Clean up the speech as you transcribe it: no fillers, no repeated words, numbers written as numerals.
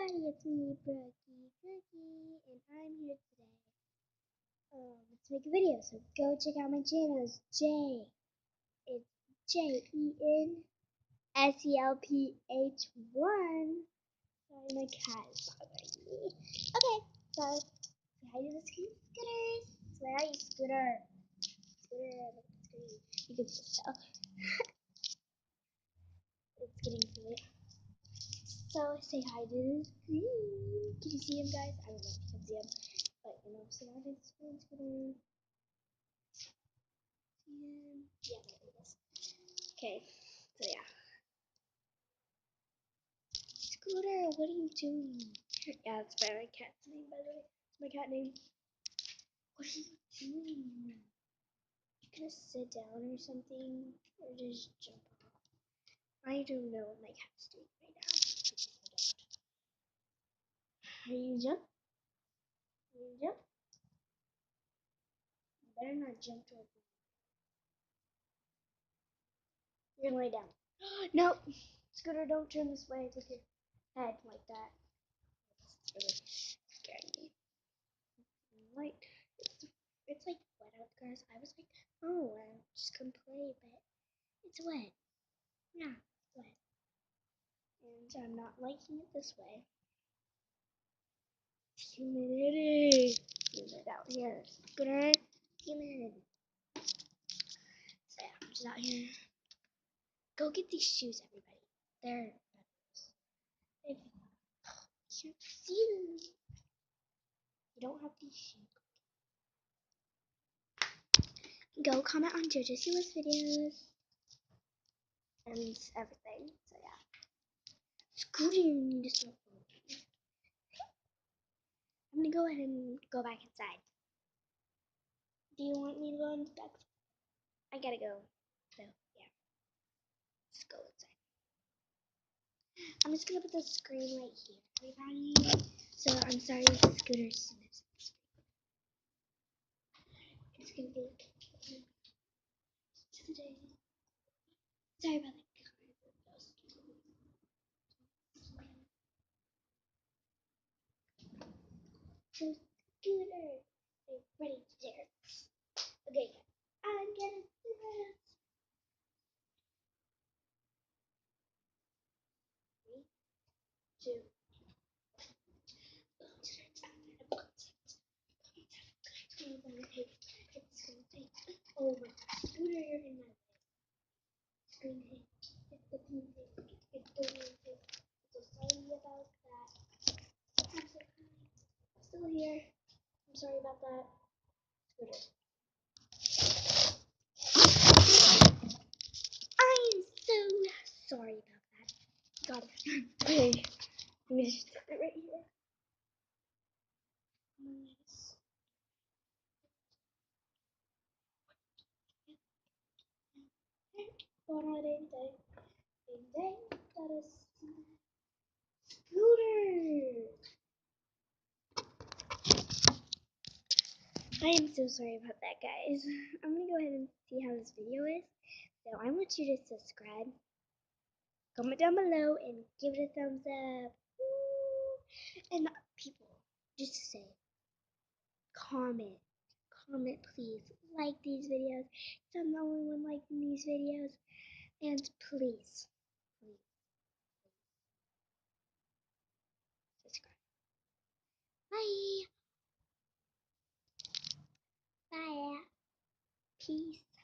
everybody, it's me, Brookie Cookie, and I'm here today to make a video. So go check out my channel. It's JenSelph1. Sorry, my cat is bothering me. Okay, so say hi to the scooters. Where are you, Scooter? Scooter, look at the screen. You can just tell. It's getting silly. So say hi to the screen. Can you see him, guys? I don't know if you can see him. But, say hi to the screen, Scooter. Yeah, there it is. Okay, so yeah. Scooter, what are you doing? Yeah, that's my cat's name, by the way. It's my cat name. What are you doing? You gonna sit down or something? Or just jump off? I don't know what my cat's doing right now. Are you jump? Are you jump? You better not jump towards me. You're gonna lay down. No! Scooter, don't turn this way with your head like that. It's really scaring me. Like, it's like wet out, guys. I was like, oh, I'm just gonna play, but it's wet. Yeah, it's wet. And I'm not liking it this way. Humidity. Humid out here. Scooter. Humid. So yeah, I'm just out here. Go get these shoes, everybody. They're better. If you see them, you don't have these shoes. Go comment on JoJo Siwa's videos and everything. So yeah. Scooter, you need to stop. I'm gonna go ahead and go back inside. Do you want me to go back? I gotta go. So yeah, let's go inside. I'm just gonna put the screen right here, everybody. So I'm sorry if the Scooter's it's gonna be today. Sorry about that. So Scooter, are ready to dance? Okay, I'm gonna dance. 3, 2. Oh my Scooter, you're in my screen. It's so sorry about that. I'm still here. I'm sorry about that. Scooter. I'm so sorry about that. Got it. Okay. Let me just stick it right here. Nice. That is Scooter. I am so sorry about that, guys. I'm gonna go ahead and see how this video is. So I want you to subscribe, comment down below, and give it a thumbs up. Woo! And people, just to say, comment, please. Like these videos. So I'm the only one liking these videos. And please, subscribe. Bye. Bye. Peace.